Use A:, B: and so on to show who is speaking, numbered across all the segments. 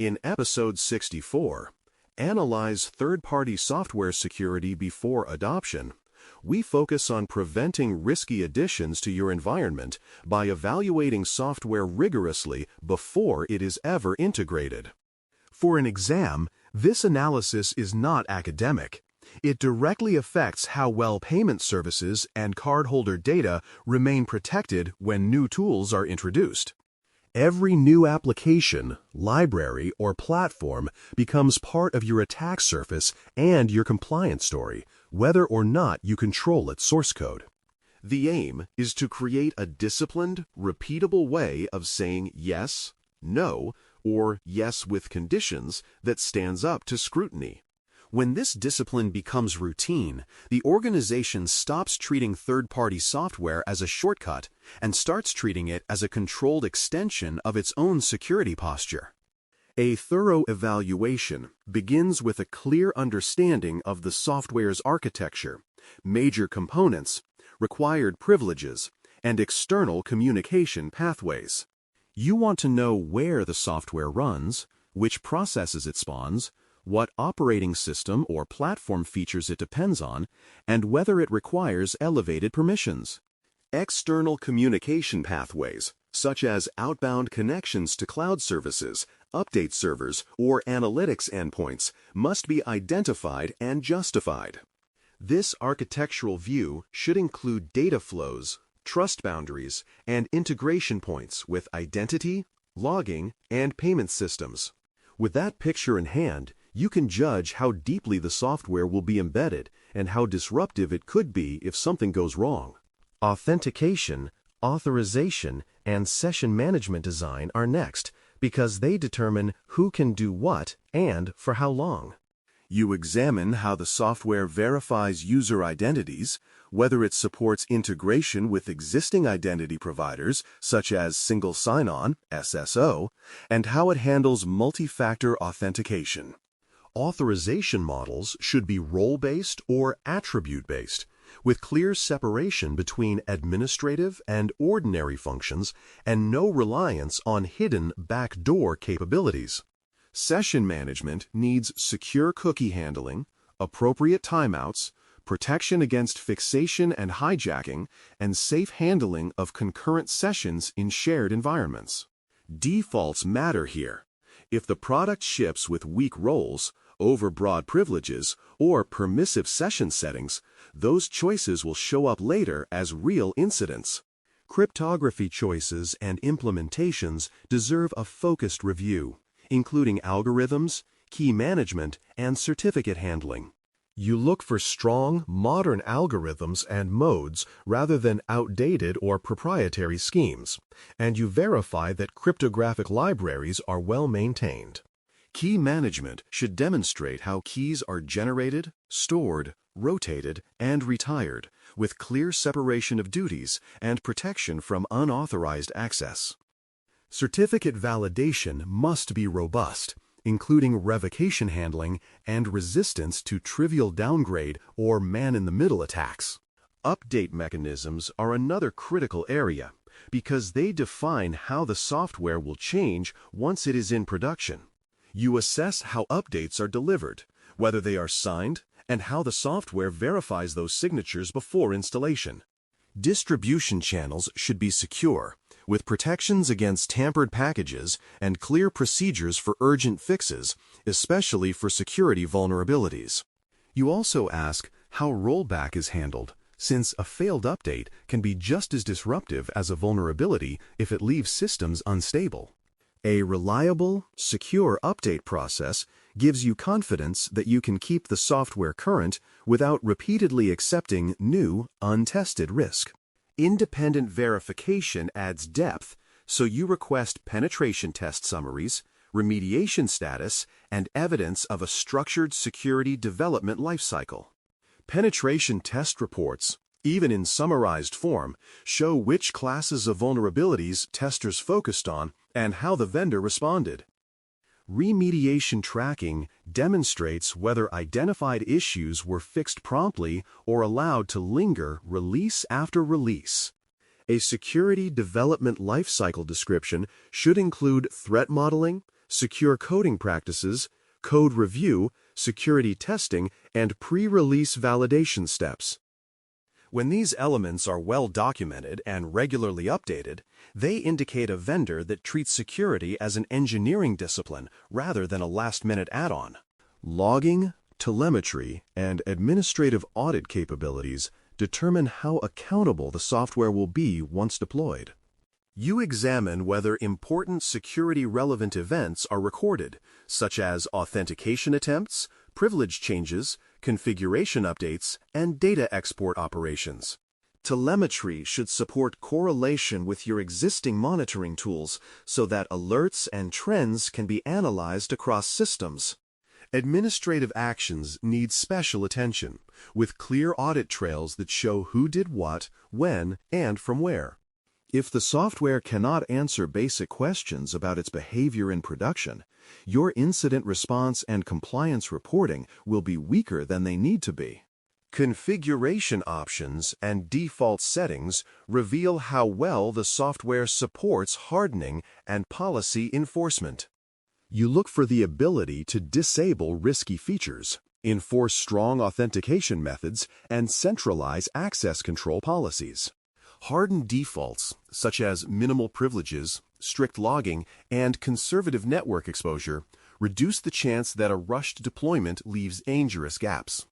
A: In episode 64, Analyze Third-Party Software Security Before Adoption, we focus on preventing risky additions to your environment by evaluating software rigorously before it is ever integrated. For an exam, this analysis is not academic. It directly affects how well payment services and cardholder data remain protected when new tools are introduced. Every new application, library, or platform becomes part of your attack surface and your compliance story, whether or not you control its source code. The aim is to create a disciplined, repeatable way of saying yes, no, or yes with conditions that stands up to scrutiny. When this discipline becomes routine, the organization stops treating third-party software as a shortcut and starts treating it as a controlled extension of its own security posture. A thorough evaluation begins with a clear understanding of the software's architecture, major components, required privileges, and external communication pathways. You want to know where the software runs, which processes it spawns, what operating system or platform features it depends on, and whether it requires elevated permissions. External communication pathways, such as outbound connections to cloud services, update servers, or analytics endpoints, must be identified and justified. This architectural view should include data flows, trust boundaries, and integration points with identity, logging, and payment systems. With that picture in hand, you can judge how deeply the software will be embedded and how disruptive it could be if something goes wrong. Authentication, authorization, and session management design are next because they determine who can do what and for how long. You examine how the software verifies user identities, whether it supports integration with existing identity providers such as single sign-on, SSO, and how it handles multi-factor authentication. Authorization models should be role-based or attribute-based, with clear separation between administrative and ordinary functions and no reliance on hidden backdoor capabilities. Session management needs secure cookie handling, appropriate timeouts, protection against fixation and hijacking, and safe handling of concurrent sessions in shared environments. Defaults matter here. If the product ships with weak roles, overbroad privileges, or permissive session settings, those choices will show up later as real incidents. Cryptography choices and implementations deserve a focused review, including algorithms, key management, and certificate handling. You look for strong, modern algorithms and modes rather than outdated or proprietary schemes, and you verify that cryptographic libraries are well maintained. Key management should demonstrate how keys are generated, stored, rotated, and retired, with clear separation of duties and protection from unauthorized access. Certificate validation must be robust, including revocation handling and resistance to trivial downgrade or man-in-the-middle attacks. Update mechanisms are another critical area because they define how the software will change once it is in production. You assess how updates are delivered, whether they are signed, and how the software verifies those signatures before installation. Distribution channels should be secure, with protections against tampered packages and clear procedures for urgent fixes, especially for security vulnerabilities. You also ask how rollback is handled, since a failed update can be just as disruptive as a vulnerability if it leaves systems unstable. A reliable, secure update process gives you confidence that you can keep the software current without repeatedly accepting new, untested risk. Independent verification adds depth, so you request penetration test summaries, remediation status, and evidence of a structured security development lifecycle. Penetration test reports, even in summarized form, show which classes of vulnerabilities testers focused on and how the vendor responded. Remediation tracking demonstrates whether identified issues were fixed promptly or allowed to linger release after release. A security development lifecycle description should include threat modeling, secure coding practices, code review, security testing, and pre-release validation steps. When these elements are well documented and regularly updated, they indicate a vendor that treats security as an engineering discipline rather than a last-minute add-on. Logging, telemetry, and administrative audit capabilities determine how accountable the software will be once deployed. You examine whether important security-relevant events are recorded, such as authentication attempts, privilege changes, configuration updates, and data export operations. Telemetry should support correlation with your existing monitoring tools so that alerts and trends can be analyzed across systems. Administrative actions need special attention, with clear audit trails that show who did what, when, and from where. If the software cannot answer basic questions about its behavior in production, your incident response and compliance reporting will be weaker than they need to be. Configuration options and default settings reveal how well the software supports hardening and policy enforcement. You look for the ability to disable risky features, enforce strong authentication methods, and centralize access control policies. Hardened defaults, such as minimal privileges, strict logging, and conservative network exposure, reduce the chance that a rushed deployment leaves dangerous gaps.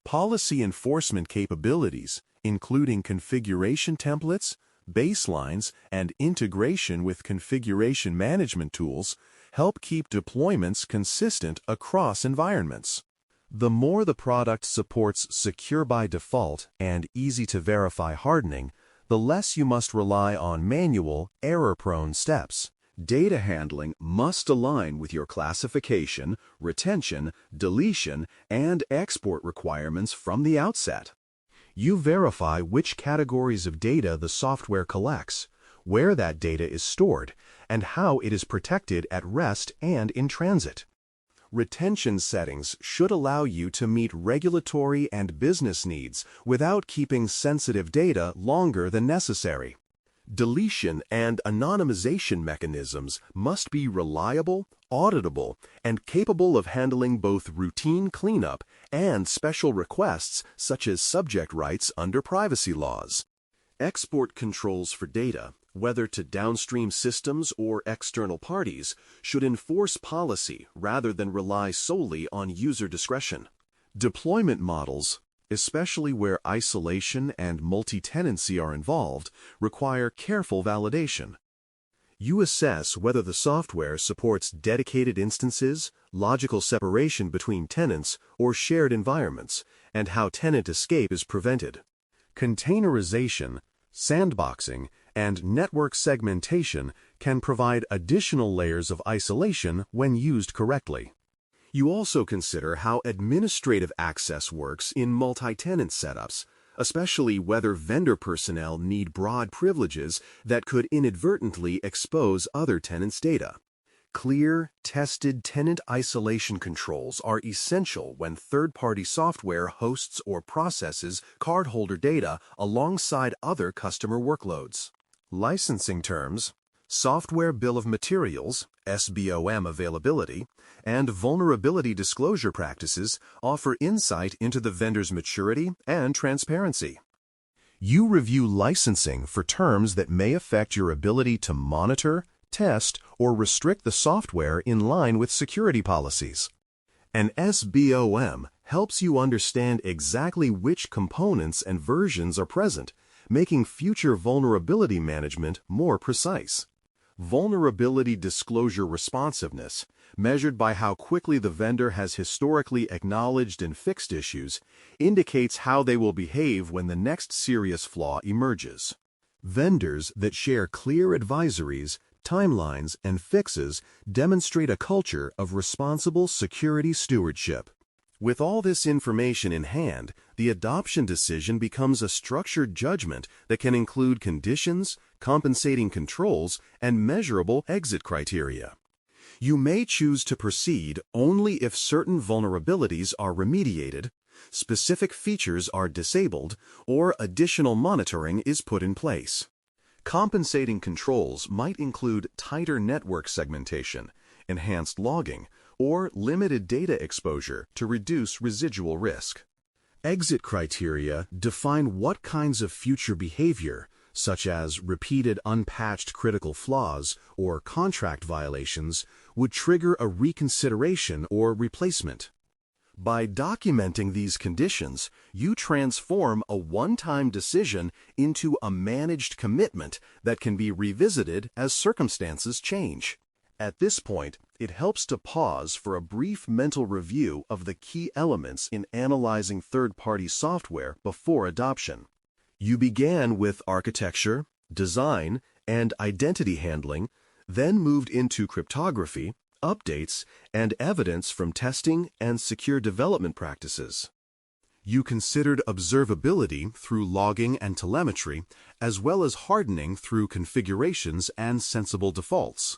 A: Policy enforcement capabilities, including configuration templates, baselines, and integration with configuration management tools, help keep deployments consistent across environments. The more the product supports secure by default and easy-to-verify hardening, the less you must rely on manual, error-prone steps. Data handling must align with your classification, retention, deletion, and export requirements from the outset. You verify which categories of data the software collects, where that data is stored, and how it is protected at rest and in transit. Retention settings should allow you to meet regulatory and business needs without keeping sensitive data longer than necessary. Deletion and anonymization mechanisms must be reliable, auditable, and capable of handling both routine cleanup and special requests such as subject rights under privacy laws. Export controls for data, whether to downstream systems or external parties, should enforce policy rather than rely solely on user discretion. Deployment models, especially where isolation and multi-tenancy are involved, require careful validation. You assess whether the software supports dedicated instances, logical separation between tenants, or shared environments, and how tenant escape is prevented. Containerization, sandboxing, and network segmentation can provide additional layers of isolation when used correctly. You also consider how administrative access works in multi-tenant setups, especially whether vendor personnel need broad privileges that could inadvertently expose other tenants' data. Clear, tested tenant isolation controls are essential when third-party software hosts or processes cardholder data alongside other customer workloads. Licensing terms, software bill of materials, SBOM availability, and vulnerability disclosure practices offer insight into the vendor's maturity and transparency. You review licensing for terms that may affect your ability to monitor, test, or restrict the software in line with security policies. An SBOM helps you understand exactly which components and versions are present, making future vulnerability management more precise. Vulnerability disclosure responsiveness, measured by how quickly the vendor has historically acknowledged and fixed issues, indicates how they will behave when the next serious flaw emerges. Vendors that share clear advisories, timelines, and fixes demonstrate a culture of responsible security stewardship. With all this information in hand, the adoption decision becomes a structured judgment that can include conditions, compensating controls, and measurable exit criteria. You may choose to proceed only if certain vulnerabilities are remediated, specific features are disabled, or additional monitoring is put in place. Compensating controls might include tighter network segmentation, enhanced logging, or limited data exposure to reduce residual risk. Exit criteria define what kinds of future behavior, such as repeated unpatched critical flaws or contract violations, would trigger a reconsideration or replacement. By documenting these conditions, you transform a one-time decision into a managed commitment that can be revisited as circumstances change. At this point, it helps to pause for a brief mental review of the key elements in analyzing third-party software before adoption. You began with architecture, design, and identity handling, then moved into cryptography, updates, and evidence from testing and secure development practices. You considered observability through logging and telemetry, as well as hardening through configurations and sensible defaults.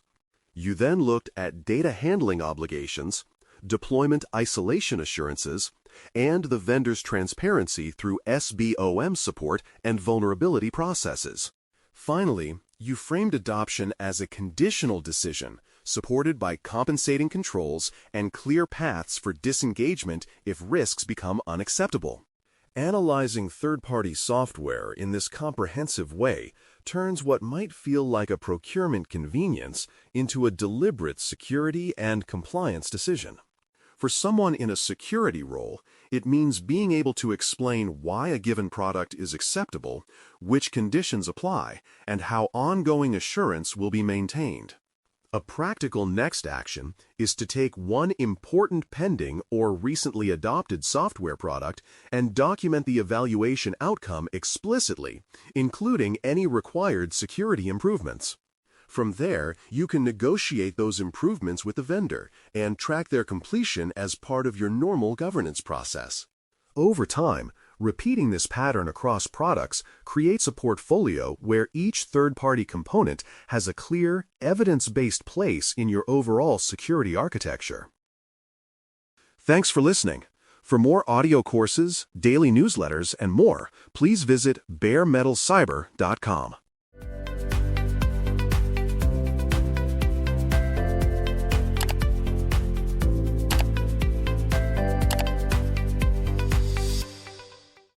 A: You then looked at data handling obligations, deployment isolation assurances, and the vendor's transparency through SBOM support and vulnerability processes. Finally, you framed adoption as a conditional decision, supported by compensating controls and clear paths for disengagement if risks become unacceptable. Analyzing third-party software in this comprehensive way turns what might feel like a procurement convenience into a deliberate security and compliance decision. For someone in a security role, it means being able to explain why a given product is acceptable, which conditions apply, and how ongoing assurance will be maintained. A practical next action is to take one important pending or recently adopted software product and document the evaluation outcome explicitly, including any required security improvements. From there, you can negotiate those improvements with the vendor and track their completion as part of your normal governance process. Over time, repeating this pattern across products creates a portfolio where each third-party component has a clear, evidence-based place in your overall security architecture. Thanks for listening. For more audio courses, daily newsletters, and more, please visit baremetalcyber.com.